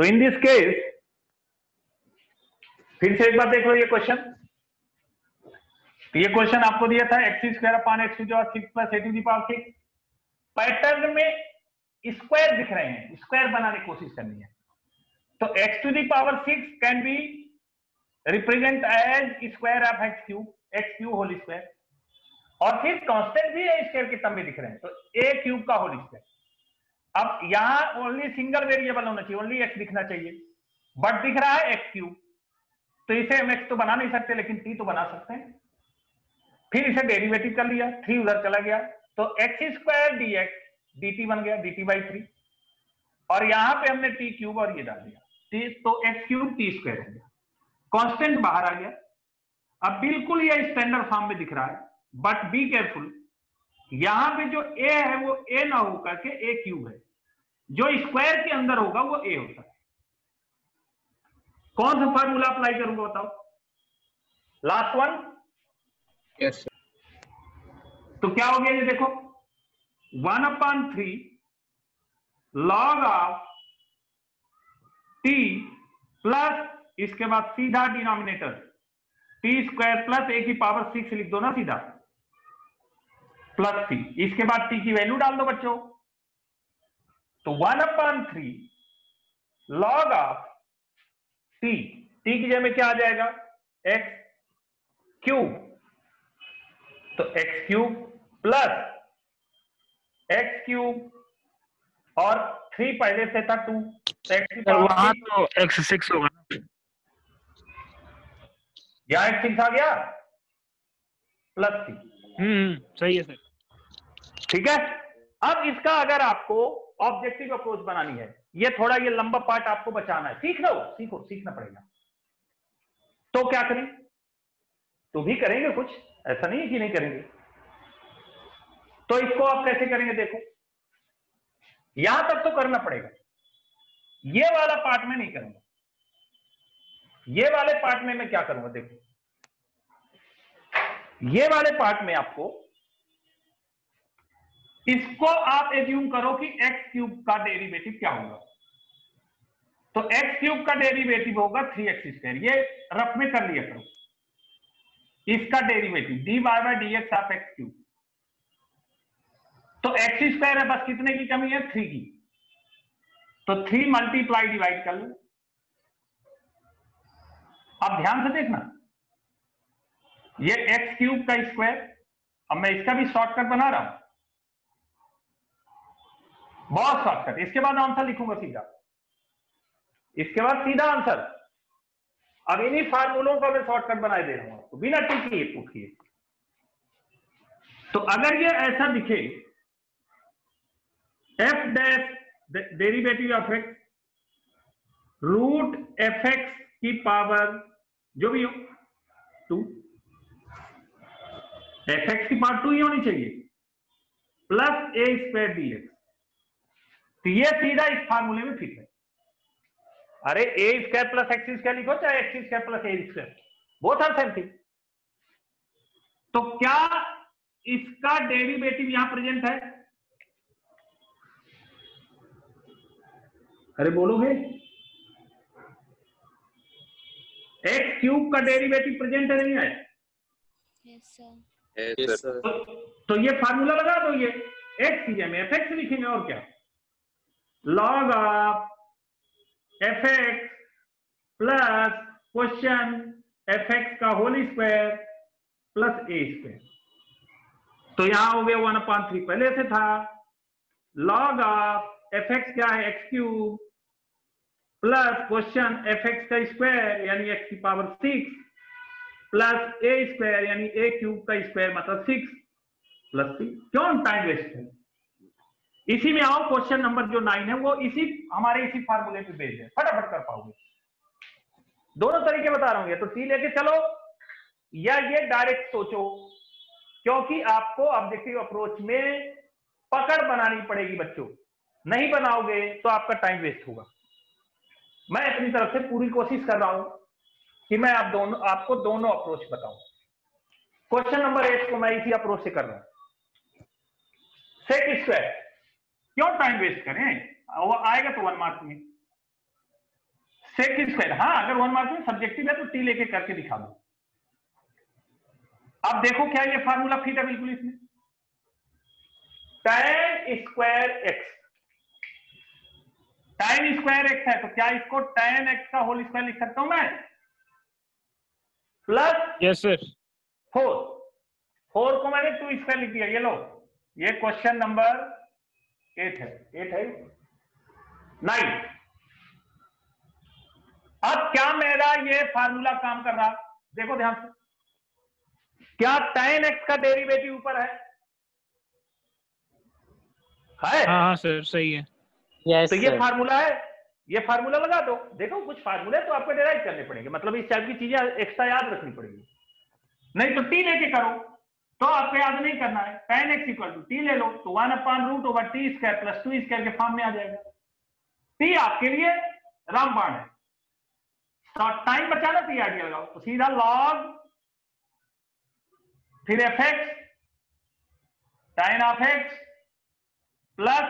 तो in this case फिर से एक बार देख लो ये क्वेश्चन। तो ये क्वेश्चन आपको दिया था x² upon x to 6 plus a to the power 6। Pattern में स्क्वायर दिख रहे हैं, स्क्वायर बनाने की कोशिश करनी है। तो x to the power 6 can be represent as square of x³ whole square, और फिर कांस्टेंट भी है स्क्वायर के टर्म में दिख रहे हैं, तो a³ का होल स्क्वायर। अब यहां ओनली सिंगल वेरिएबल होना चाहिए, ओनली x दिखना चाहिए, बट दिख रहा है x³। तो इसे हम x तो बना नहीं सकते, लेकिन t तो बना सकते हैं। फिर इसे डेरिवेटिव कर लिया, 3 उधर चला गया, तो x² dx dt बन गया dt/3, और यहां पे हमने t³ और ये डाल दिया, तो x³ t² हो गया, कांस्टेंट बाहर आ गया। अब बिल्कुल ये स्टैंडर्ड फॉर्म में दिख रहा है, बट बी केयरफुल, यहां पे जो a है वो a ना होकर के a³ है, जो स्क्वायर के अंदर होगा वो a होता है। कौन सा फार्मूला अप्लाई करूंगा बताओ? Last one. यस तो क्या हो गया ये देखो, 1/3 log ऑफ t प्लस इसके बाद सीधा डिनोमिनेटर t² प्लस a की पावर 6 लिख दो ना सीधा, प्लस c, इसके बाद t की वैल्यू डाल दो बच्चों। तो 1/3 log ऑफ t की जगह में क्या आ जाएगा x³, तो x³ प्लस x³ और 3 पहले से था 2, तो x की पावर वहां तो x6 होगा ना, यहां x6 आ गया प्लस c। सही है सर। ठीक है, अब इसका अगर आपको ऑब्जेक्टिव अप्रोच बनानी है, ये थोड़ा ये लंबा पार्ट आपको बचाना है, सीख लो, सीखना पड़ेगा। तो क्या करें? तो भी करेंगे कुछ, ऐसा नहीं है कि नहीं करेंगे। तो इसको आप कैसे करेंगे देखो, यहां तक तो करना पड़ेगा, ये वाला पार्ट में नहीं करूंगा। ये वाले पार्ट में मैं क्या करूंगा देखो, ये वाले पार्ट में आपको इसको आप एज्यूम करो कि x³ का डेरिवेटिव क्या होगा। तो x³ का डेरिवेटिव होगा 3x², ये रफ में कर लिया करो। इसका डेरिवेटिव dy/dx ऑफ x³, तो x² है, बस कितने की कमी है 3 की, तो 3 मल्टीप्लाई डिवाइड कर लो। अब ध्यान से देखना, ये x³ का स्क्वायर, अब मैं इसका भी शॉर्टकट बना रहा हूं, बहुत शॉर्टकट। इसके बाद आंसर लिखूंगा सीधा, इसके बाद सीधा आंसर। अब इन्हीं फार्मूलों का मैं शॉर्टकट बनाए दे रहा हूं आपको, बिना टिक किए पुट किए। तो अगर ये ऐसा दिखे, f' derivative of x root fx की पावर जो भी हो 2, fx की पावर 2 ही होनी चाहिए, प्लस a² dx, तो ये सीधा इस फार्मूले में फिट है। अरे a² प्लस x² लिखो, चाहे x² plus a², both are same thing. तो क्या इसका डेरिवेटिव यहां प्रेजेंट है? अरे बोलोगे, x³ का डेरिवेटिव प्रेजेंट है नहीं है? Yes sir. Yes sir. तो ये फार्मूला लगा दो, ये x की जगह fx लिखेंगे, और क्या, log of fx plus question fx का होल स्क्वायर प्लस a²। तो यहां हो गया 1/3, पहले से था, log ऑफ fx क्या है x³ प्लस क्वेश्चन fx का स्क्वायर यानी x की पावर 6 प्लस a² यानी a³ का स्क्वायर मतलब 6 प्लस 6। क्यों टाइम वेस्ट है? इसी में आओ, क्वेश्चन नंबर जो 9 है वो हमारे इसी फार्मूले पे बेस्ड है, फटाफट कर पाओगे। दोनों तरीके बता रहा हूं, तो टी लेके चलो या ये डायरेक्ट सोचो, क्योंकि आपको ऑब्जेक्टिव अप्रोच में पकड़ बनानी पड़ेगी बच्चों, नहीं बनाओगे तो आपका टाइम वेस्ट होगा। मैं अपनी तरफ से पूरी कोशिश कर रहा हूं कि मैं आपको दोनों अप्रोच बताऊं। क्वेश्चन नंबर 8 को मैं इसी अप्रोच से कर रहा हूं, सेक स्क्वायर। क्यों टाइम वेस्ट करें, वो आएगा तो 1 मार्क में। सेक स्क्वायर, हाँ अगर 1 मार्क में सब्जेक्टिव है तो टी लेके करके दिखा दो। अब देखो क्या ये फार्मूला फिट है बिल्कुल इसमें, tan square x, tan square x है तो क्या इसको tan x का होल स्क्वायर लिख सकता हूं मैं, प्लस यस सर। 4 को मैंने 2 स्क्वायर लिख दिया। ये लो, ये क्वेश्चन नंबर 8 है, 8 है 9। अब क्या मेरा ये फार्मूला काम कर रहा, देखो ध्यान से, क्या tan x का डेरिवेटिव ऊपर है? हाँ सर सही है। यस तो ये फार्मूला है, ये फार्मूला लगा दो। देखो कुछ फार्मूले तो आपको डिराइव करने पड़ेंगे, मतलब इस टाइप की चीजें एक्स्ट्रा याद रखनी पड़ेगी, नहीं तो टी लेके करो तो आपको याद नहीं करना है। tan x equal to T ले लो तो 1/√/t स्क्वायर प्लस 2 स्क्वायर के फॉर्म में आ जाएगा। टी आपके लिए रामबाण है, टाइम बचाना तो आइडिया लगाओ, तो सीधा log फिर fx tan of x plus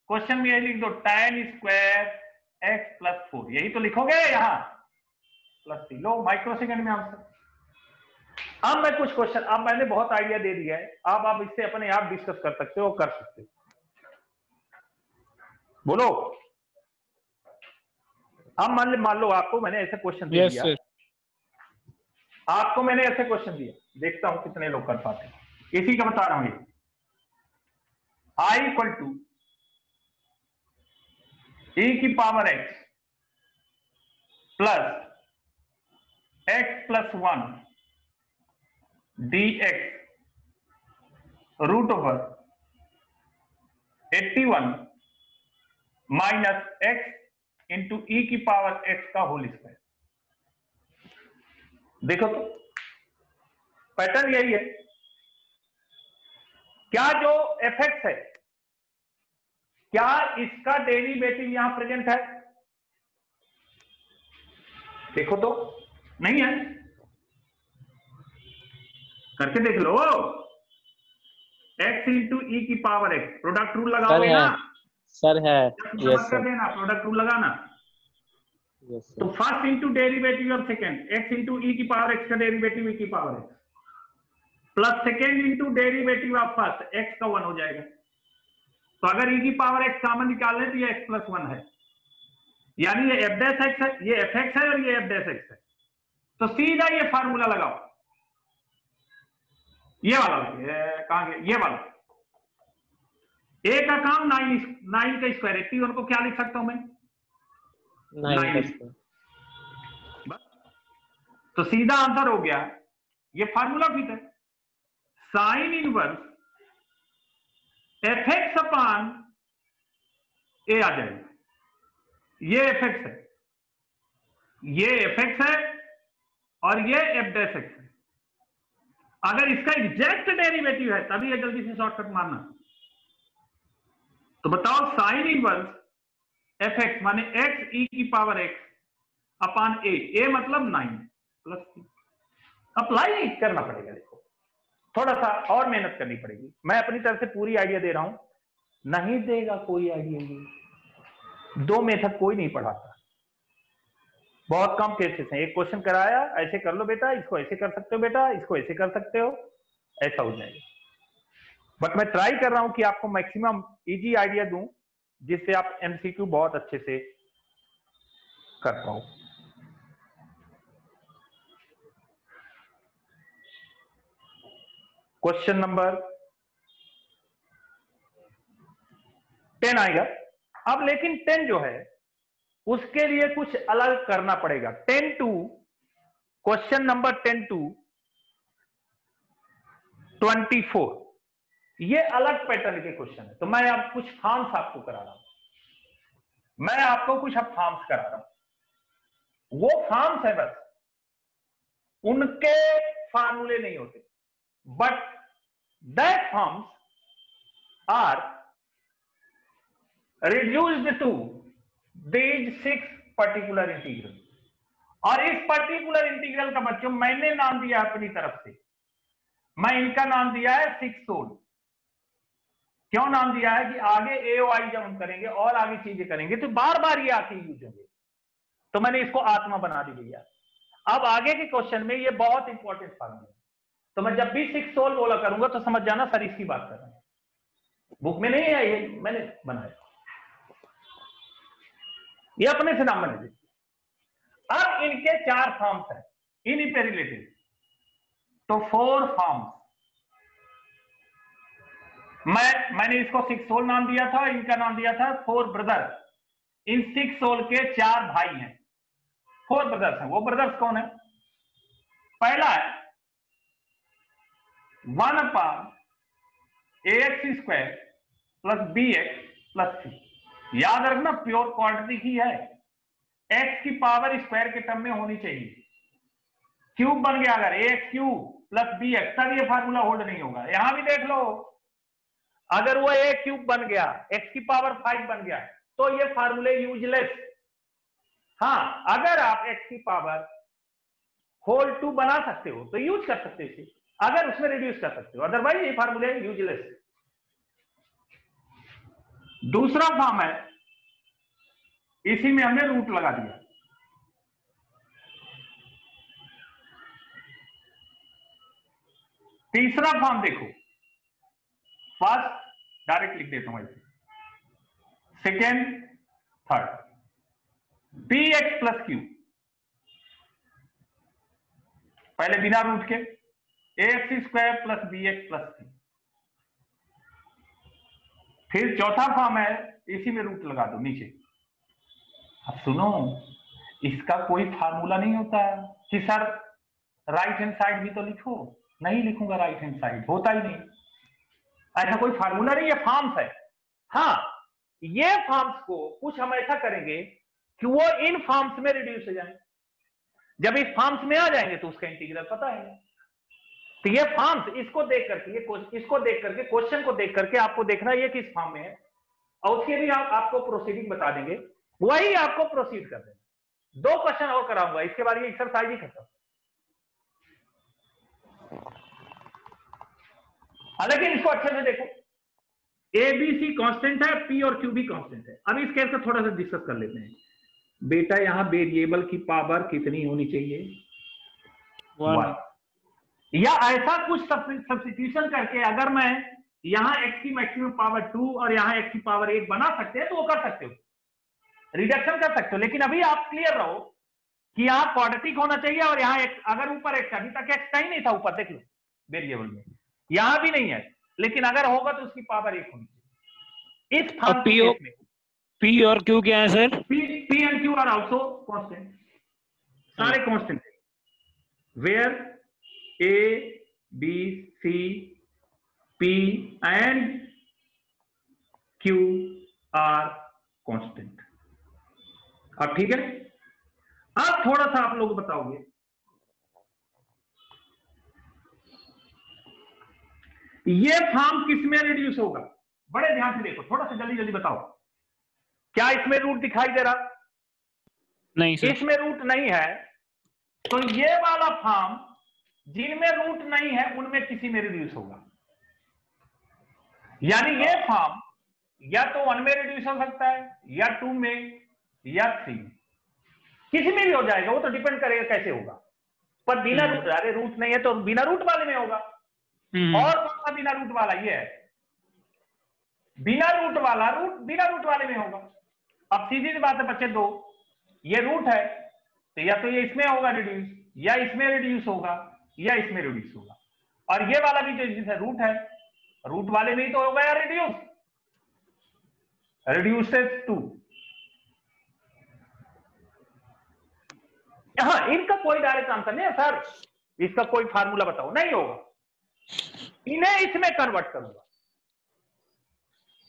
question में यही लिख दो tan स्क्वायर x प्लस 4, यही तो लिखोगे यहां, प्लस सी। लो माइक्रो सेकंड में आंसर। अब मैं कुछ क्वेश्चन, अब मैंने बहुत आइडिया दे दिया है, अब आप इससे अपने आप डिस्कस कर सकते हो, कर सकते हो। बोलो, अब मान लो आपको मैंने ऐसे क्वेश्चन दे दिया, आपको मैंने ऐसे क्वेश्चन दिया, देखता हूं कितने लोग कर पाते हैं। इसी का बता रहा हूं, ये i इक्वल टू e की power x plus x plus 1 dx √81 minus x into e की पावर x का होल स्क्वायर। देखो तो पैटर्न यही है, क्या जो fx है क्या इसका डेरिवेटिव यहां प्रेजेंट है? देखो तो नहीं है, करके देख लो। x इंटू ई की पावर x, प्रोडक्ट रूल लगाओगे ना सर है, यस कर देना, प्रोडक्ट रूल लगाना। यस तो first into derivative of second, x into E की पावर x का डेरिवेटिव ई की power x plus second into derivative of first, x का 1 हो जाएगा। तो अगर ई की पावर x कॉमन निकाल लें तो ये x प्लस 1 है, यानी ये f डैश x है, ये fx है और ये f डैश x है। तो सीधा ये फार्मूला लगाओ, ये वाला कहां गया, ये वाला। a का काम 9 का स्क्वायर है, t1 को क्या लिख सकता हूं मैं, 9। तो सीधा आंसर हो गया, ये फार्मूला फिट है। Sine inverse fx upon a आ जाएगा, ये fx है, ये fx है और ये f डैश x है। अगर इसका एग्जैक्ट डेरिवेटिव है तभी ये जल्दी से शॉर्टकट मारना। तो बताओ साइन इनवर्स fx माने x e की पावर x अपान a मतलब 9 प्लस। अप्लाई करना पड़ेगा, देखो थोड़ा सा और मेहनत करनी पड़ेगी। मैं अपनी तरफ से पूरी आइडिया दे रहा हूं, नहीं देगा कोई आइडिया, ये 2 मेथड कोई नहीं पढ़ाता, बहुत कम केसेस हैं। एक क्वेश्चन कराया, ऐसे कर लो बेटा, इसको ऐसे कर सकते हो बेटा, इसको ऐसे कर सकते हो, ऐसा हो जाएगा। बट मैं ट्राई कर रहा हूं कि आपको मैक्सिमम इजी आइडिया दूं जिससे आप एमसीक्यू बहुत अच्छे से कर पाओ। क्वेश्चन नंबर 10 आएगा। अब लेकिन 10 जो है उसके लिए कुछ अलग करना पड़ेगा। 10 टू क्वेश्चन नंबर 10 टू 24 ये अलग पैटर्न के क्वेश्चन है। तो मैं अब कुछ फॉर्म्स आपको करा रहा हूं, मैं आपको कुछ अब फॉर्म्स करा रहा हूं। वो फॉर्म्स है बस, उनके फार्मूले नहीं होते, but that forms are reduced to these 6 particular integral. और इस पर्टिकुलर इंटीग्रल का बच्चों मैंने नाम दिया अपनी तरफ से, मैं इनका नाम दिया है 6 सोल्ड। क्यों नाम दिया है कि आगे ए ओ आई जब हम करेंगे और आगे चीजें करेंगे तो बार बार ये आके यूज होंगे। तो मैंने इसको आत्मा बना दी भैया। अब आगे के क्वेश्चन में ये बहुत इंपॉर्टेंट फार्मूला है, तो मैं जब भी 6 सोल बोला करूंगा तो समझ जाना सर इसकी बात कर रहे हैं, बुक में नहीं है, ये मैंने बनाया, ये अपने से नाम बने। अब इनके 4 फॉर्म्स हैं इन पे रिलेटेड, तो 4 फॉर्म्स। मैंने इसको 6 सोल नाम दिया था, इनका नाम दिया था 4 ब्रदर। इन 6 सोल के 4 भाई हैं, 4 ब्रदर्स हैं। वो ब्रदर्स कौन है? पहला है 1/ax² + bx + c। याद रखना प्योर क्वांटिटी की है, x की पावर स्क्वायर के टर्म में होनी चाहिए। क्यूब बन गया अगर ax³ + bx, तब ये फार्मूला होल्ड नहीं होगा। यहां भी देख लो, अगर वो a³ बन गया, x की पावर 5 बन गया, तो ये फार्मूले यूजलेस। हाँ, अगर आप x की पावर होल 2 बना सकते हो तो यूज कर सकते हो इसे, अगर उसमें रिड्यूस कर सकते हो, अदरवाइज ये फार्मूले यूजलेस। दूसरा फॉर्म है, इसी में हमने रूट लगा दिया। तीसरा फॉर्म देखो, फर्स्ट डायरेक्ट लिख देता हूं ऐसे, सेकेंड, थर्ड, bx + q, पहले बिना रूट के ax² + bx + c। फिर चौथा फॉर्म है, इसी में रूट लगा दो नीचे। अब सुनो, इसका कोई फार्मूला नहीं होता है कि सर राइट हैंड साइड भी तो लिखो, नहीं लिखूंगा राइट हैंड साइड, होता ही नहीं, ऐसा कोई फार्मूला नहीं है, फॉर्म्स है। हाँ, ये फॉर्म्स को कुछ हम ऐसा करेंगे कि वो इन फॉर्म्स में रिड्यूस हो जाए। जब इस फॉर्म्स में आ जाएंगे तो उसका इंटीग्रल पता है। तो ये फॉर्म्स, इसको देख करके क्वेश्चन को देख करके आपको देखना ये किस फॉर्म में है, और उसके भी आपको प्रोसीडिंग बता देंगे, वही आपको प्रोसीड कर देना। 2 क्वेश्चन और कराऊंगा, इसके बाद ये एक्सरसाइज ही खत्म। हालांकि इसको अच्छे से देखो, ए बी सी कांस्टेंट है, पी और क्यू भी कांस्टेंट है। अब इस केस को थोड़ा सा डिस्कस कर लेते हैं। बेटा यहां वेरिएबल की पावर कितनी होनी चाहिए? 1। या ऐसा कुछ सब्स्टिट्यूशन करके अगर मैं यहां x की मैक्सिमम पावर 2 और यहां x की पावर 1 बना सकते हैं तो वो कर सकते हो, रिडक्शन कर सकते हो। लेकिन अभी आप क्लियर रहो कि यहां क्वाड्रेटिक होना चाहिए, और यहां x, अगर ऊपर x, अभी तक x कहीं नहीं था ऊपर, देख लो वेरिएबल में, यहां भी नहीं है, लेकिन अगर होगा तो उसकी पावर 1 होनी चाहिए। इस फॉर्म के केस में P और Q क्या है सर? P and Q are also constant, सारे कांस्टेंट है। Where A, B, C, P and Q are constant। अब ठीक है, अब थोड़ा सा आप लोग बताओगे, ये फॉर्म किस में रिड्यूस होगा? बड़े ध्यान से देखो, थोड़ा सा जल्दी जल्दी बताओ, क्या इसमें रूट दिखाई दे रहा? नहीं सर, इसमें रूट नहीं है, तो ये वाला फॉर्म जिनमें रूट नहीं है उनमें किसी में रिड्यूस होगा। यानी ये फॉर्म या तो 1 में रिड्यूस हो सकता है, या 2 में, या 3 में, किसी में भी हो जाएगा, वो तो डिपेंड करेगा कैसे होगा। पर बिना रूट, अरे रूट नहीं है तो बिना रूट वाले में होगा। और कौन सा बिना रूट वाला? ये है बिना रूट वाला, बिना रूट वाले में होगा। अब सीधी सी बात है बच्चे, 2 ये रूट है, तो या तो ये इसमें होगा रिड्यूस, या इसमें रिड्यूस होगा, या इसमें रिड्यूस होगा। और ये वाला भी जो जिसे रूट है, रूट वाले में ही तो होगा या रिड्यूस, रिड्यूसेस टू। हाँ, इनका कोई डायरेक्ट आंसर नहीं है सर, इसका कोई फार्मूला बताओ, नहीं होगा, इन्हें इसमें कन्वर्ट करूंगा।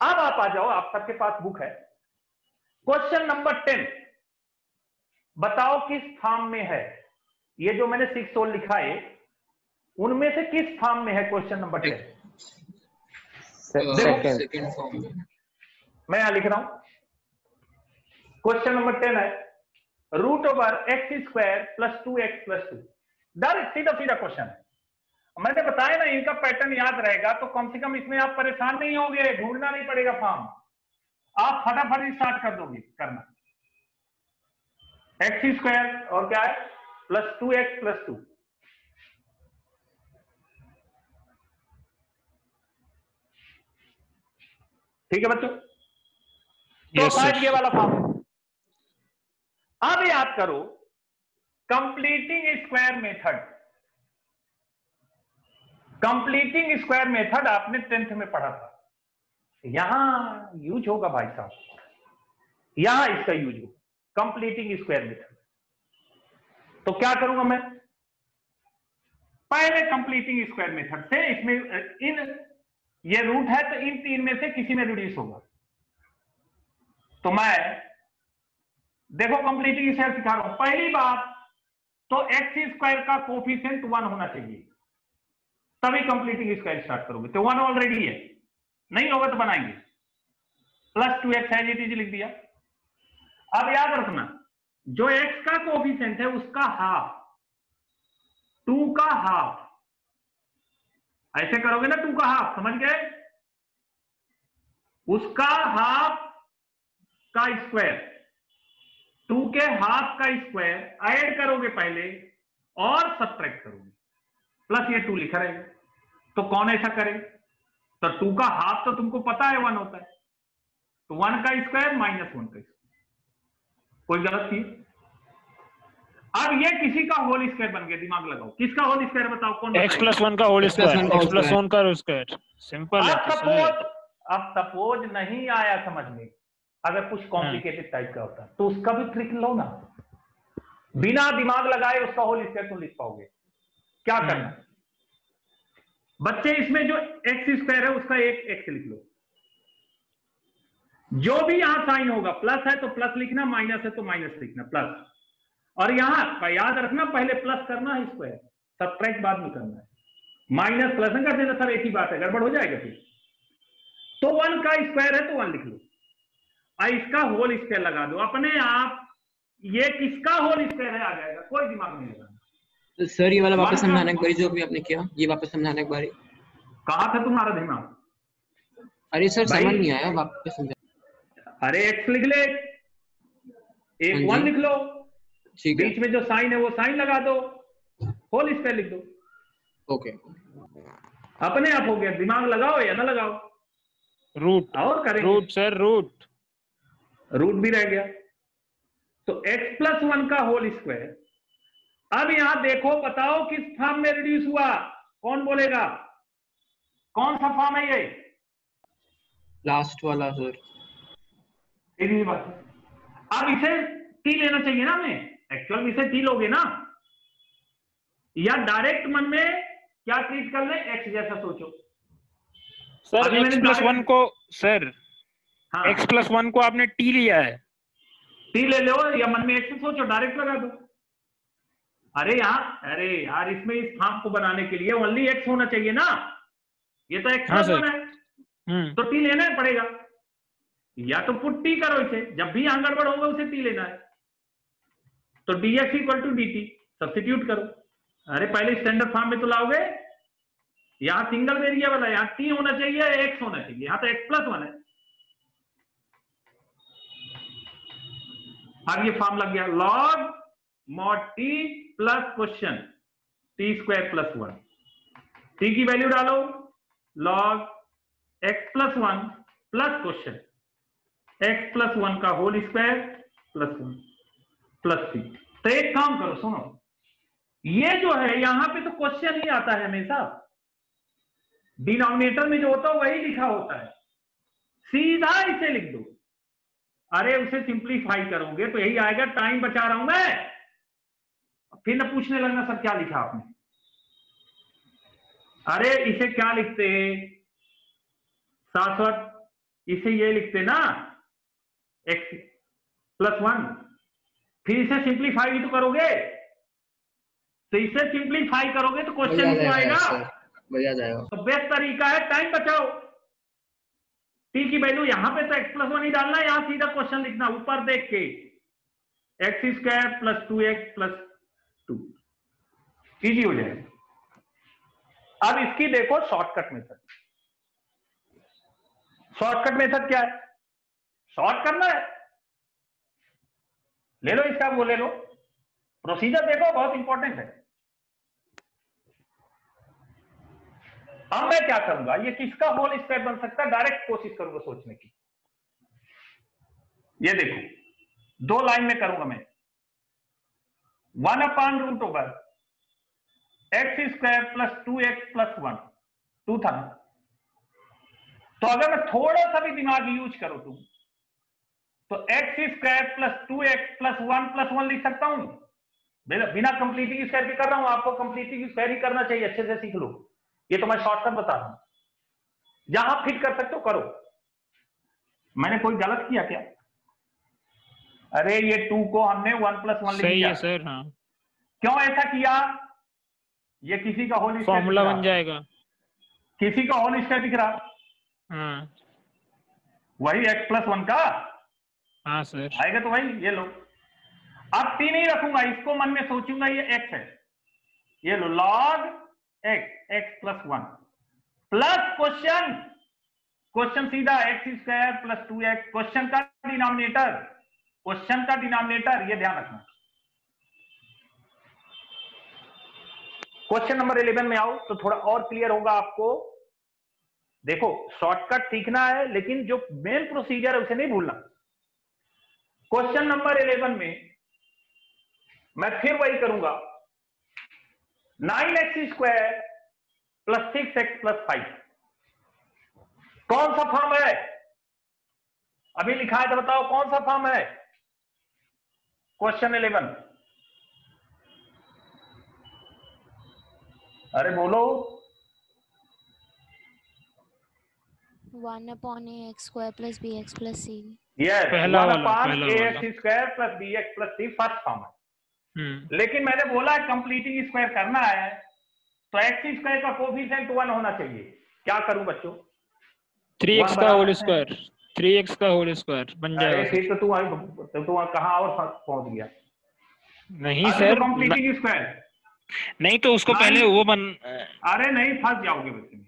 अब आप आ जाओ, आप सबके पास बुक है, क्वेश्चन नंबर 10 बताओ किस फॉर्म में है? ये जो मैंने 6 सोल लिखा है उनमें से किस फॉर्म में है? Question number 10 second form. मैं यहां लिख रहा हूं, क्वेश्चन नंबर 10 है √x² + 2x + 2। डायरेक्ट सीधा सीधा क्वेश्चन है। मैंने बताया ना, इनका पैटर्न याद रहेगा तो कम से कम इसमें आप परेशान नहीं होगे, ढूंढना नहीं पड़ेगा फॉर्म, आप फटाफट स्टार्ट कर दोगे करना। एक्स स्क्वायर और क्या है प्लस 2x प्लस 2। ठीक है बच्चों, तो शायद ये वाला फॉर्म। अब याद करो completing square method. Completing square method आपने 10th में पढ़ा था, यहां यूज होगा भाई साहब, यहां इसका यूज होगा कंप्लीटिंग स्क्वायर मेथड। तो क्या करूंगा मैं, पहले कंप्लीटिंग स्क्वायर मेथड से इसमें ये रूट है तो इन तीन में से किसी में रिड्यूस होगा। तो मैं देखो कंप्लीटिंग स्क्वायर सिखा रहा हूं। पहली बात तो एक्स स्क्वायर का कोफिशिएंट 1 होना चाहिए, तभी कंप्लीटिंग स्क्वायर स्टार्ट करोगे। तो 1 ऑलरेडी है, नहीं होगा तो बनाएंगे, plus 2x as it is लिख दिया। अब याद रखना जो x का कोफिशिएंट है उसका हाफ, 2 का हाफ, ऐसे करोगे ना 2 का हाफ, समझ गए, उसका हाफ का स्क्वायर, 2 के हाफ का स्क्वायर ऐड करोगे पहले और सब्ट्रैक्ट करोगे, प्लस ये 2 लिखा रहेगा। तो कौन ऐसा करे, तो 2 का हाफ तो तुमको पता है 1 होता है, तो 1 का स्क्वायर माइनस 1 का स्क्वायर, कोई गलत थी। अब ये किसी का होल स्क्वायर बन गया, दिमाग लगाओ, किसका होल स्क्वायर बताओ, कौन x प्लस 1 का होल स्क्वायर, x प्लस 1 का स्क्वायर, सिंपल है। अब सपोज नहीं आया समझ में, अगर कुछ कॉम्प्लिकेटेड टाइप का होता तो उसका भी ट्रिक लो ना, बिना दिमाग लगाए उसका होल स्क्वायर तुम लिख पाओगे। क्या करना बच्चे, इसमें जो एक्स स्क्वायर है उसका एक एक्स लिख लो, जो भी यहां साइन होगा, प्लस है तो प्लस लिखना, माइनस है तो माइनस लिखना, प्लस। और यहां याद रखना पहले प्लस करना है स्क्वायर, सब्ट्रैक्ट बाद में करना है, माइनस प्लस में कर देना, सब एक ही बात है, गड़बड़ हो जाएगा फिर। तो 1 का स्क्वायर है तो 1 लिख लो, और इसका होल स्क्वायर लगा दो, अपने आप ये किसका होल स्क्वायर है आ जाएगा, कोई दिमाग नहीं लगाना। तो सर ये वाला वापस समझाने एक बारी जो भी आपने किया, ये वापस समझाने एक बारी। कहा था तुम्हारा दिमाग? अरे सर समझ नहीं आया, वापस समझा। अरे एक्स लिख ले, एक 1 लिख लो, बीच में जो साइन है वो साइन लगा दो, होल स्क्वायर लिख दो, ओके, अपने आप हो गया। दिमाग लगाओ या ना लगाओ, रूट और करेंगे, रूट सर, रूट भी रह गया। तो x प्लस 1 का होल स्क्वायर। अब यहां देखो, बताओ किस फॉर्म में रिड्यूस हुआ, कौन बोलेगा, कौन सा फॉर्म है ये? लास्ट वाला सर। सीधी बात है। अब इसे t लेना चाहिए ना हमें, एक्चुअल में इसे t लोगे ना, या डायरेक्ट मन में क्या ट्रीट कर ले, x जैसा सोचो सर। x प्लस 1 को सर, हाँ, x प्लस 1 को आपने t लिया है, t ले लो, या मन में x सोचो, डायरेक्ट लगा दो। अरे यार इसमें इस फॉर्म को बनाने के लिए ओनली x होना चाहिए ना, ये तो x प्लस 1 है, तो t लेना पड़ेगा, या तो पुट t करो इसे, जब भी यहां गड़बड़ होगा उसे t लेना है, तो dx equal to dt substitute करो। अरे पहले स्टैंडर्ड फॉर्म में तो लाओगे, यहां सिंगल वेरिएबल है, यहां t होना चाहिए, x होना चाहिए, यहां तो x प्लस 1 है। अब ये फॉर्म लग गया, log mod t plus question t square plus 1, t की वैल्यू डालो, log x plus 1 plus question x plus 1 का whole square plus 1 plus t। तो एक काम करो, सुनो, ये जो है यहां पे तो क्वेश्चन ही आता है हमेशा, डिनोमिनेटर में जो होता है वही लिखा होता है, सीधा इसे लिख दो। अरे उसे सिंप्लीफाई करोगे तो यही आएगा, टाइम बचा रहा हूं मैं, फिर न पूछने लगना सर क्या लिखा आपने। अरे इसे क्या लिखते, शाश्वत, इसे ये लिखते ना x प्लस 1, फिर इसे सिंप्लीफाई भी तो करोगे, तो इसे सिंप्लीफाई करोगे तो क्वेश्चन भी तो आएगा, बढ़िया जाएगा। तो बेस्ट तरीका है टाइम बचाओ, t की वैल्यू यहां पे तो x प्लस 1 ही डालना है, यहां सीधा क्वेश्चन लिखना ऊपर देख के, x square plus 2x plus 2, easy हो जाएगा। अब इसकी देखो शॉर्टकट मेथड। शॉर्टकट मेथड क्या है, शॉर्ट करना है, ले लो इसका, वो ले लो। प्रोसीजर देखो, बहुत इंपॉर्टेंट है। अब मैं क्या करूंगा, ये किसका होल स्क्वायर बन सकता है, डायरेक्ट कोशिश करूंगा सोचने की। ये देखो 2 लाइन में करूंगा मैं। 1/√/x² + 2x + 1 2 था। तो अगर मैं थोड़ा सा भी दिमाग यूज करूं तो x² + 2x + 1 + 1 लिख सकता हूं। बिना कंप्लीटिंग स्क्वायर के कर रहा हूं, आपको कंप्लीटिंग स्क्वायर ही करना चाहिए, अच्छे से सीख लो। ये तो मैं शॉर्टकट बता रहा हूं, जहां फिट कर सकते हो करो। मैंने कोई गलत किया क्या? अरे ये 2 को हमने 1 + 1 लिख सही दिया। है सर। हाँ, क्यों ऐसा किया? ये किसी का होल स्क्वायर फॉर्मूला बन जाएगा। किसी का होल स्क्वायर दिख रहा, हाँ वही x + 1 का हाँ सर। आएगा। तो भाई ये लो, अब 3 ही रखूंगा, इसको मन में सोचूंगा ये x है। ये लो log x + 1 प्लस क्वेश्चन सीधा x² + 2x, क्वेश्चन का डिनोमिनेटर, ये ध्यान रखना। क्वेश्चन नंबर 11 में आओ तो थोड़ा और क्लियर होगा आपको। देखो शॉर्टकट सीखना है, लेकिन जो मेन प्रोसीजर है उसे नहीं भूलना। क्वेश्चन नंबर 11 में मैं फिर वही करूंगा, 9x² + 6x + 5 कौन सा फॉर्म है? अभी लिखा है तो बताओ कौन सा फॉर्म है क्वेश्चन 11? अरे बोलो। 1/ax² + bx + c। यस, पहला 1/ax² + bx + c first form है। लेकिन मैंने बोला कंप्लीटिंग स्क्वायर करना है तो x² का कोफिशिएंट 1 होना चाहिए। क्या करूं बच्चों? 3x का होल स्क्वायर, 3x का होल स्क्वायर बन अरे जाएगा। फिर तो तू कहां और पहुंच गया? नहीं सर, कंप्लीटिंग स्क्वायर नहीं तो उसको पहले वो बन। अरे नहीं, फंस जाओगे बच्चे में।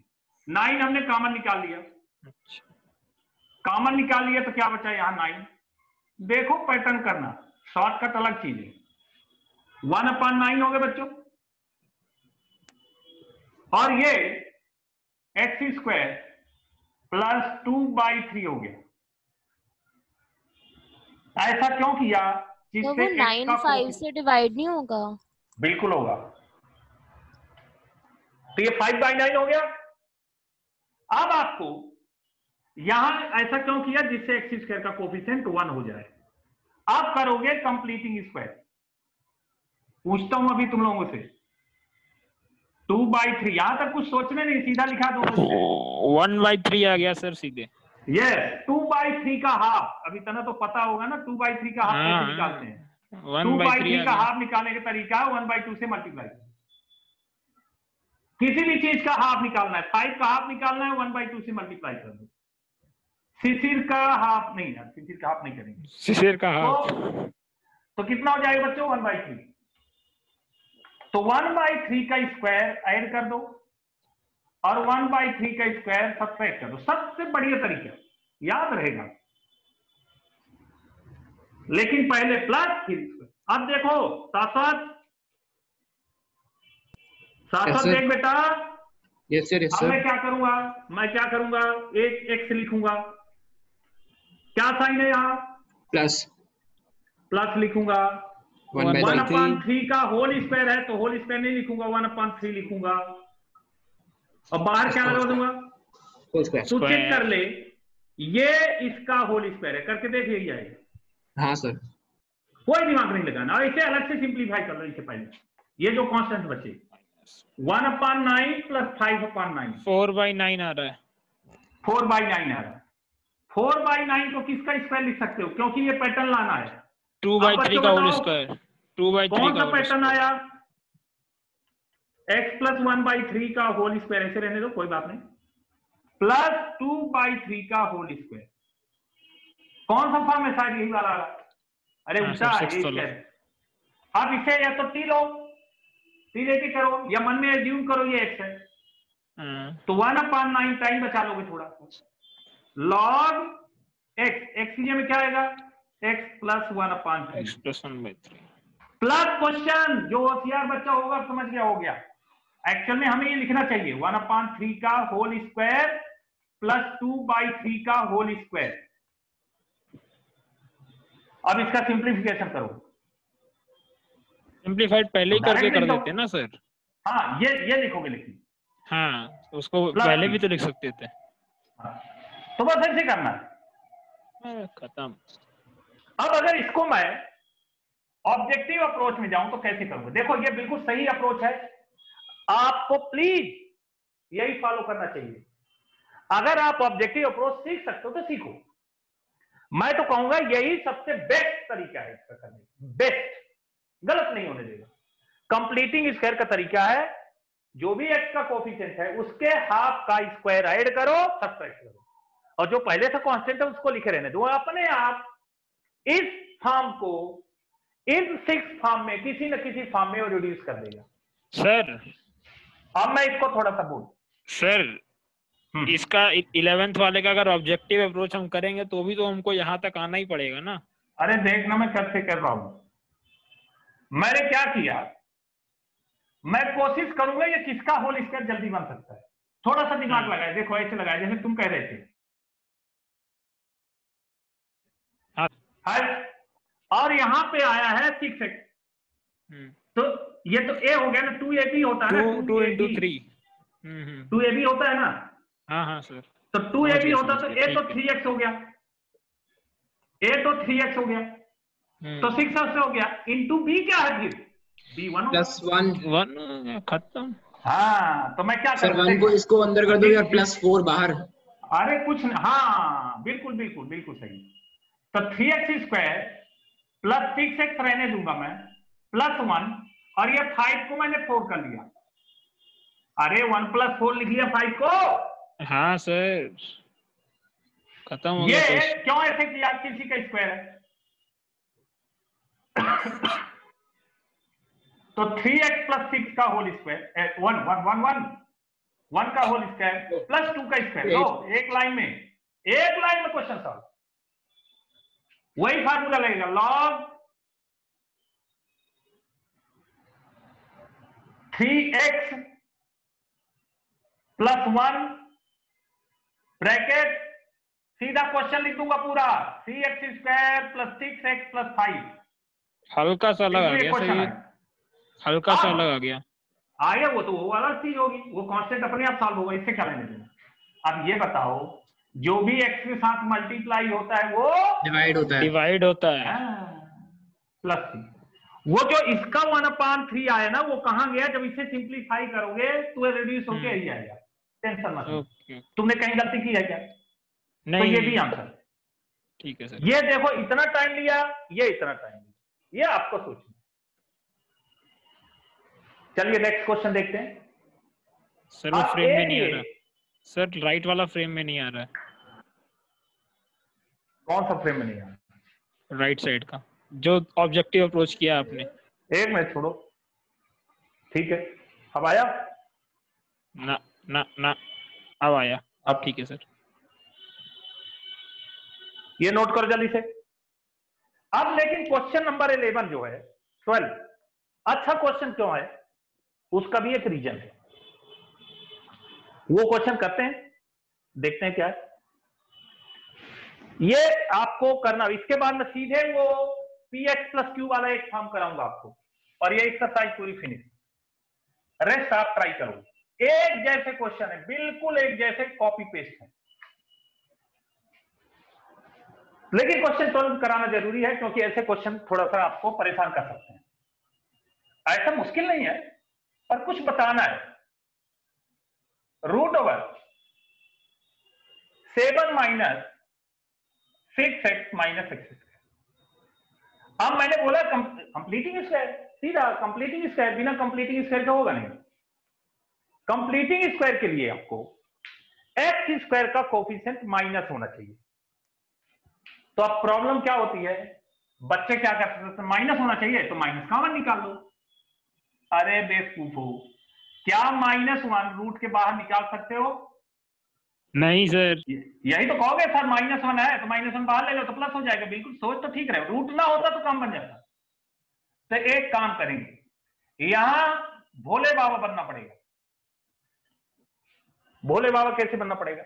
9 हमने कॉमन निकाल लिया, कॉमन निकाल लिया तो क्या बचा यहाँ 9। देखो पैटर्न करना, शॉर्टकट अलग चीज है। 1/9 हो गए बच्चों, और ये x² + 2/3 हो गया। ऐसा क्यों किया? तो वो 9 5 से डिवाइड नहीं होगा? बिल्कुल होगा। तो ये 5/9 हो गया। अब आपको यहां ऐसा क्यों किया? जिससे x² का कोफिशिएंट 1 हो जाए। आप करोगे कंप्लीटिंग स्क्वायर। पूछता हूं अभी तुम लोगों से, 2/3, यहां तक कुछ सोचने नहीं, सीधा लिखा दो। 1/3 आ गया सर सीधे। यस, 2/3 का हाफ। अभी तना तो पता होगा ना 2/3 का हाफ कैसे निकालते हैं। 2/3 का हाफ निकालने का तरीका 1/2 से मल्टीप्लाई। किसी भी चीज का हाफ निकालना है, 5 का हाफ निकालना है, 1/2 से मल्टीप्लाई कर दो। शिशिर का हाफ नहीं यार, शिशिर का हाफ नहीं करेंगे। शिशिर का हाफ तो कितना हो जाएगा बच्चों? 1/3। तो 1/3 का स्क्वायर ऐड कर दो और 1/3 का स्क्वायर सब्ट्रैक्ट कर दो। सबसे बढ़िया तरीका, याद रहेगा। लेकिन पहले प्लस फिर स्क्वायर। अब देखो साथ साथ देख बेटा। यस सर, यस अब सर। मैं क्या करूंगा, एक x लिखूंगा। क्या साइन है यहाँ? प्लस लिखूंगा। 1/3 का होल स्क्वायर है तो होल स्क्वायर नहीं लिखूंगा, 1/3 लिखूंगा। और बाहर क्या लगा दूंगा? तू चेक कर ले, ये इसका होल स्क्वायर है, करके देख यही आएगा। हाँ सर। कोई दिमाग नहीं लगाना, और इसे अलग से सिंप्लीफाई कर लो। इससे पहले ये जो कांस्टेंट बचे 1/9 + 5/9, 4/9 आ रहा है। 4/9 आ रहा है। 4/9 को किसका स्क्वायर लिख सकते हो? क्योंकि ये पैटर्न लाना है। 2/3 का होल स्क्वायर। 2/3 कौन का सा पैटर्न आया? x + 1/3 का होल स्क्वायर, ऐसे रहने दो कोई बात नहीं, प्लस 2/3 का होल स्क्वायर। कौन सा फॉर्म है? शायद यही वाला। अरे उल्टा है। अब इसे या तो टी लो, टी लेके करो, या मन में एज्यूम करो ये x है। तो 1/9 टाइम बचा लोगे थोड़ा। log x, x की जगह में क्या आएगा? x plus 1/3 x plus 1/3। Plus question, जो होशियार बच्चा होगा समझ गया, हो गया। एक्चुअल में हमें ये लिखना चाहिए 1/3 का होल स्क्वायर प्लस 2/3 का होल स्क्वायर। अब इसका सिंप्लीफिकेशन करो। सिंप्लीफाइड पहले ही तो करके डायरेक्ट कर लिख दो। देते ना सर। हाँ, ये लिखोगे लेकिन। हाँ, उसको प्लस पहले थ्री। भी तो लिख सकते थे। हाँ, तो बस ऐसे करना है। खत्म। अब अगर इसको मैं ऑब्जेक्टिव अप्रोच में जाऊं तो कैसे करूंगा? देखो, ये बिल्कुल सही अप्रोच है, आपको प्लीज यही फॉलो करना चाहिए। अगर आप ऑब्जेक्टिव अप्रोच सीख सकते हो तो सीखो। मैं तो कहूंगा यही सबसे बेस्ट तरीका है इसका करने का, बेस्ट, गलत नहीं होने देगा। कंप्लीटिंग स्क्वायर का तरीका है, जो भी एक्स का कोफिशिएंट है उसके हाफ का स्क्वायर ऐड करो, सब्ट्रैक्ट करो, और जो पहले से कांस्टेंट है उसको लिखे रहने दो। अपने आप इस फॉर्म को इन 6 फॉर्म में किसी न किसी फॉर्म में वो रिड्यूस कर देगा। सर अब मैं इसको थोड़ा सा बोल सर इसका 11th वाले का अगर ऑब्जेक्टिव अप्रोच हम करेंगे तो भी तो हमको यहाँ तक आना ही पड़ेगा ना। अरे देखना मैं कैसे कर रहा हूं। मैंने क्या किया, मैं कोशिश करूंगा ये किसका होल स्क्वायर जल्दी बन सकता है। थोड़ा सा दिमाग लगाए, देखो ऐसे लगाए जैसे तुम कह रहे थे। हाँ। और यहाँ पे आया है 6x, तो ये तो a हो गया ना, 2ab होता है ना, 2 into 3। 2ab होता है ना। हाँ हाँ सर। तो 2ab होता तो समझ a तो गया, 3x हो गया, a तो 3x हो गया, तो 6x हो गया। इंटू b क्या है फिर? b 1 plus 1। 1 खत्म। हाँ, तो मैं क्या सर करूं? 1 को इसको अंदर कर दो और प्लस 4 बाहर। अरे कुछ नहीं, हाँ बिल्कुल बिल्कुल बिल्कुल सही। तो 3x स्क्वायर प्लस 6x रहने दूंगा मैं, प्लस 1, और ये 5 को मैंने 4 कर लिया। अरे 1 + 4 लिख लिया 5 को। हाँ सर, खत्म हो ये गया। क्यों ऐसे किया? किसी का स्क्वायर है तो 3x + 6 का होल स्क्वायर 1 का होल स्क्वायर प्लस 2 का स्क्वायर। लो, एक लाइन में क्वेश्चन सॉल्व। वही फार्मूला लगेगा, log 3x + 1 ब्रैकेट, सीधा क्वेश्चन लिख दूंगा पूरा, 3x² + 6x + 5। हल्का सा अलग आ गया सर, हल्का सा अलग आ गया। आया वो तो वो अलग चीज होगी, वो कांस्टेंट अपने आप सॉल्व होगा, इससे क्या लेने देना। अब ये बताओ, जो भी x के साथ मल्टीप्लाई होता है वो डिवाइड होता है। प्लस सी। वो जो इसका 1/3 आया ना, वो कहां गया? जब इसे सिंप्लीफाई करोगे तो ये रिड्यूस होके ही आएगा। टेंशन मत लो। तुमने कहीं गलती की है क्या? नहीं, तो ये भी आंसर। ठीक है सर। ये देखो, इतना टाइम लिया, ये इतना टाइम लिया, ये आपको सोचना। चलिए नेक्स्ट क्वेश्चन देखते हैं। सर वो फ्रेम में नहीं आ रहा सर, राइट वाला फ्रेम में नहीं आ रहा है। कौन सा फ्रेम में नहीं आ रहा? राइट साइड का, जो ऑब्जेक्टिव अप्रोच किया आपने। एक मिनट छोड़ो, ठीक है, अब आया ना ना ना, अब आया, अब ठीक है सर। ये नोट करो जल्दी से। अब लेकिन क्वेश्चन नंबर 11 जो है 12, अच्छा क्वेश्चन क्यों है उसका भी एक रीजन है। वो क्वेश्चन करते हैं, देखते हैं क्या है। ये आपको करना, इसके बाद में सीधे वो px + q वाला एक फॉर्म कराऊंगा आपको, और ये एक्सरसाइज पूरी फिनिश। रेस्ट आप ट्राई करो। एक जैसे क्वेश्चन है, बिल्कुल एक जैसे, कॉपी पेस्ट है, लेकिन क्वेश्चन सॉल्व कराना जरूरी है, क्योंकि ऐसे क्वेश्चन थोड़ा सा आपको परेशान कर सकते हैं। ऐसा मुश्किल नहीं है, पर कुछ बताना है। √7 - 6x - x²। अब मैंने बोला कंप्लीटिंग स्क्वायर, सीधा कंप्लीटिंग स्क्वायर, बिना कंप्लीटिंग स्क्वायर का होगा नहीं। कंप्लीटिंग स्क्वायर के लिए आपको x² का कोफिशिएंट माइनस होना चाहिए। तो अब प्रॉब्लम क्या होती है, बच्चे क्या करते हैं, माइनस होना चाहिए तो माइनस कॉमन निकाल लो। अरे बेवकूफो, क्या -1 रूट के बाहर निकाल सकते हो? नहीं सर, यही तो कहोगे सर -1 है तो -1 बाहर ले लो तो प्लस हो जाएगा। बिल्कुल सोच तो ठीक रहे, रूट ना होता तो काम बन जाता। तो एक काम करेंगे, यहां भोले बाबा बनना पड़ेगा। भोले बाबा कैसे बनना पड़ेगा?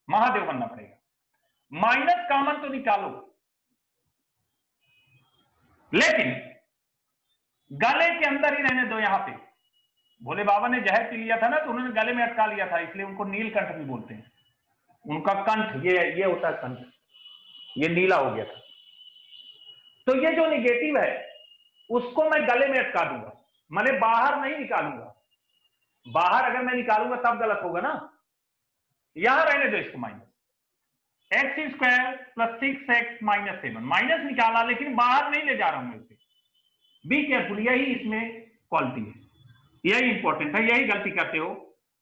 महादेव बनना पड़ेगा। माइनस कॉमन तो निकालो, लेकिन गले के अंदर ही रहने दो। यहां पे भोले बाबा ने जहर पी लिया था ना, तो उन्होंने गले में अटका लिया था, इसलिए उनको नीलकंठ भी बोलते हैं। उनका कंठ ये होता है कंठ, ये नीला हो गया था। तो ये जो निगेटिव है उसको मैं गले में अटका दूंगा, मैंने बाहर नहीं निकालूंगा। बाहर अगर मैं निकालूंगा तब गलत होगा ना। यहां रहने दो इसको माइनस x² + 6x - 7 माइनस निकाला, लेकिन बाहर नहीं ले जा रहा हूं मैं इसे। बी केयरफुल, यही इसमें क्वालिटी है, यही इंपॉर्टेंट है, यही गलती करते हो।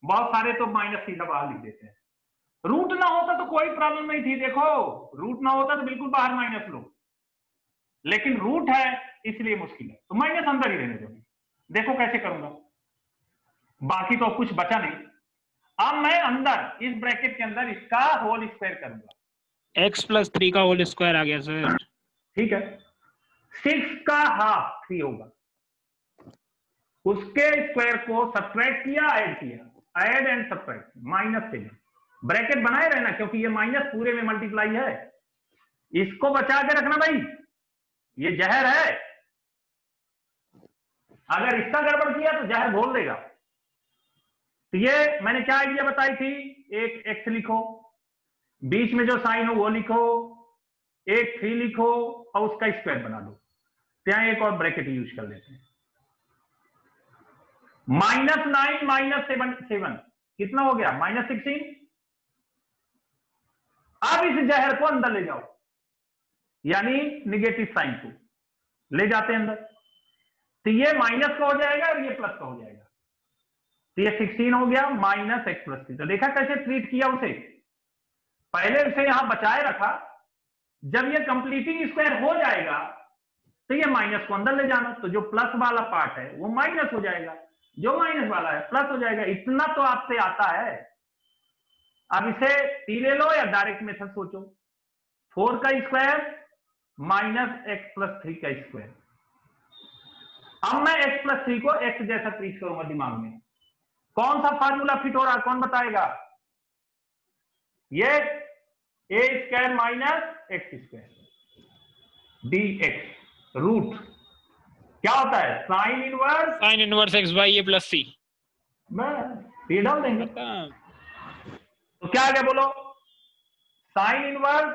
बहुत सारे तो माइनस सीधा बाहर लिख देते हैं। रूट ना होता तो कोई प्रॉब्लम नहीं थी। देखो रूट ना होता तो बिल्कुल बाहर माइनस लो, लेकिन रूट है इसलिए मुश्किल है, तो माइनस अंदर ही रहने दो। देखो कैसे करूंगा, बाकी तो कुछ बचा नहीं। अब मैं अंदर इस ब्रैकेट के अंदर इसका होल स्क्वायर करूंगा। x + 3 का होल स्क्वायर आ गया सर। ठीक है, 6 का हाफ 3 होगा, उसके स्क्वायर को सब्ट्रैक्ट किया, ऐड किया, ऐड एंड सब्ट्रैक्ट -7। ब्रैकेट बनाए रहना, क्योंकि ये माइनस पूरे में मल्टीप्लाई है। इसको बचा के रखना भाई, ये जहर है। अगर इसका गड़बड़ किया तो जहर घोल देगा। तो ये मैंने क्या आइडिया बताई थी, एक x लिखो, बीच में जो साइन हो वो लिखो, एक 3 लिखो और उसका स्क्वायर बना दो। तो यहां एक और ब्रैकेट यूज कर लेते हैं। -9 - 7 कितना हो गया? -16। अब इस जहर को अंदर ले जाओ, यानी निगेटिव साइन को ले जाते हैं अंदर, तो ये माइनस का हो जाएगा और ये प्लस का हो जाएगा। तो ये 16 हो गया -x + 3। तो देखा कैसे ट्रीट किया उसे, पहले उसे यहां बचाए रखा। जब ये कंप्लीटिंग स्क्वायर हो जाएगा तो ये माइनस को अंदर ले जाना, तो जो प्लस वाला पार्ट है वो माइनस हो जाएगा, जो माइनस वाला है प्लस हो जाएगा। इतना तो आपसे आता है। अब इसे t ले लो या डायरेक्ट मेथड सोचो, 4 का स्क्वायर -x + 3 का स्क्वायर। अब मैं x + 3 को x जैसा ट्रीट करूंगा दिमाग में। कौन सा फार्मूला फिट हो रहा है, कौन बताएगा? ये a² - x² dx रूट क्या होता है? Sine inverse x/a + c। ये डाल देंगे तो क्या आ गया बोलो? Sine inverse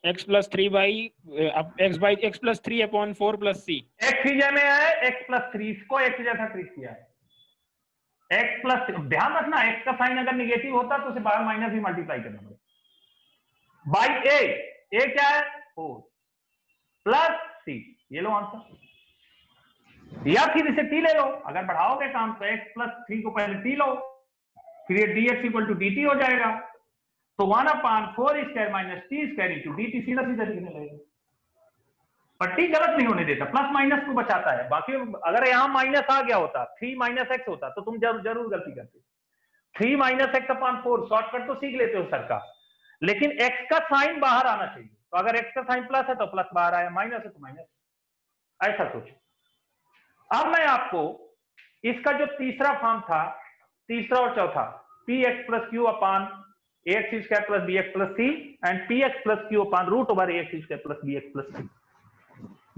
x + 3/x + 3/4 + c। x ही में है, x + 3 इसको x जैसा ट्रीट किया है। x + ध्यान रखना, x का साइन अगर निगेटिव होता तो उसे बाहर माइनस भी मल्टीप्लाई करना पड़ेगा बाई a क्या है? 4 + c। ये लो आंसर, या फिर इसे t ले लो। अगर बढ़ाओगे काम तो x + 3 को पहले t लो, फिर ये dx = dt हो जाएगा। तो 1/4² - t² dt सीधा सीधा लिखने लगेगा। पर t गलत नहीं होने देता, प्लस माइनस को बचाता है। बाकी अगर यहां माइनस आ गया होता, 3 - x होता, तो तुम जरूर गलती करते। 3 - x/4 शॉर्टकट तो सीख लेते हो सर का, लेकिन x का साइन बाहर आना चाहिए। तो अगर x का साइन प्लस है तो प्लस बाहर आया, माइनस है तो माइनस, ऐसा सोचो। अब मैं आपको इसका जो तीसरा फॉर्म था, तीसरा और चौथा, px + q / ax² + bx + c and px + q / √ax² + bx + c,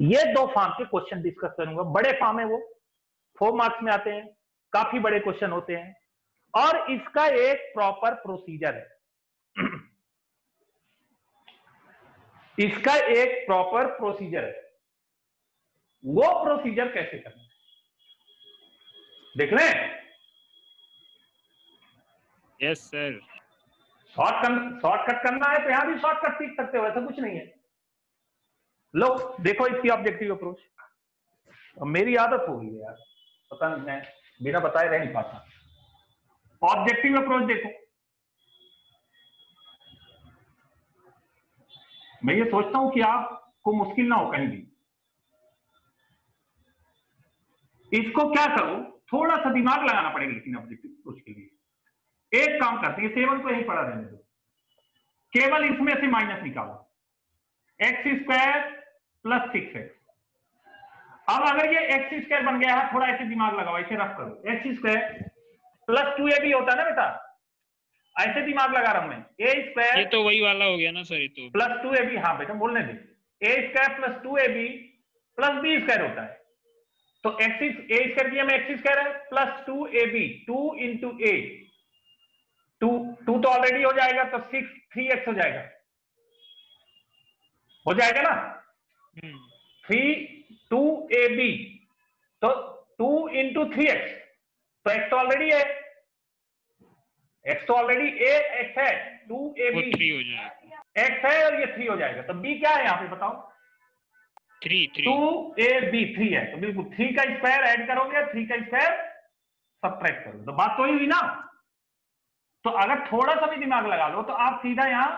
ये दो फॉर्म के क्वेश्चन डिस्कस करूंगा। बड़े फॉर्म है वो, 4 मार्क्स में आते हैं, काफी बड़े क्वेश्चन होते हैं, और इसका एक प्रॉपर प्रोसीजर है। इसका एक प्रॉपर प्रोसीजर है। वो प्रोसीजर कैसे करना है देख लें। Yes sir. शॉर्टकट करना है तो यहां भी शॉर्टकट सीख सकते हो, ऐसा कुछ नहीं है। लो देखो इसकी ऑब्जेक्टिव अप्रोच। अब मेरी आदत हो गई है यार, पता नहीं मैं बिना बताए रह नहीं पाता। ऑब्जेक्टिव अप्रोच देखो, मैं ये सोचता हूं कि आपको मुश्किल ना हो कहीं भी। इसको क्या करो, थोड़ा सा दिमाग लगाना पड़ेगा, लेकिन ऑब्जेक्टिव अप्रोच के लिए एक काम करते हैं, 7 को यही पड़ा रहने दो, केवल इसमें से माइनस निकालो, एक्स स्क्वायर प्लस 6x। अब अगर ये एक्स स्क्वायर बन गया है, थोड़ा ऐसे दिमाग लगाओ, ऐसे रफ करो, एक्स स्क्वायर प्लस 2ab होता है ना बेटा, ऐसे दिमाग लगा रहा हूं मैं, ए स्क्वायर, ये तो वही वाला हो गया ना सर, ये तो प्लस 2ab, हाँ बेटा बोलने दे, A square plus 2ab plus B square होता है, तो एक्स ए स्क्वायर की में एक्स स्क्वायर है प्लस 2ab, 2 इंटू ए, 2 तो ऑलरेडी हो जाएगा, तो 3x हो जाएगा, हो जाएगा ना, 2ab, तो 2 इंटू 3x, तो x तो ऑलरेडी है, x तो ऑलरेडी x है, 2ab 3 हो जाएगा, x है और ये 3 हो जाएगा, तो b क्या है यहाँ पे बताओ, 3 2ab 3 है, तो बिल्कुल 3 का स्क्वायर ऐड करोगे, 3 का स्क्वायर सब्ट्रैक्ट करोगे, तो बात तो ही हुई ना। तो अगर थोड़ा सा भी दिमाग लगा लो तो आप सीधा यहां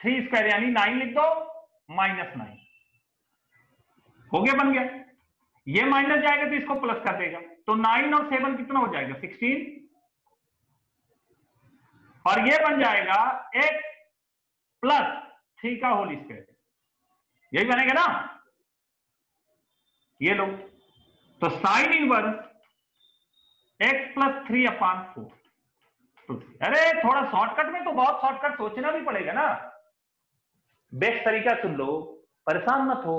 3 स्क्वायर यानी 9 लिख दो, -9 हो गया, बन गया, ये माइनस जाएगा तो इसको प्लस कर देगा, तो 9 और 7 कितना हो जाएगा, 16, और ये बन जाएगा x प्लस 3 का होल स्क्वायर, यही बनेगा ना, ये लो, तो साइन इनवर्स x प्लस 3/4। अरे थोड़ा शॉर्टकट में तो बहुत शॉर्टकट सोचना भी पड़ेगा ना, बेस्ट तरीका सुन लो, परेशान मत हो,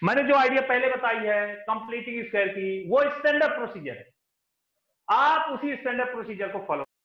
मैंने जो आइडिया पहले बताई है कंप्लीटिंग स्क्वायर की, वो स्टैंडर्ड प्रोसीजर है, आप उसी स्टैंडर्ड प्रोसीजर को फॉलो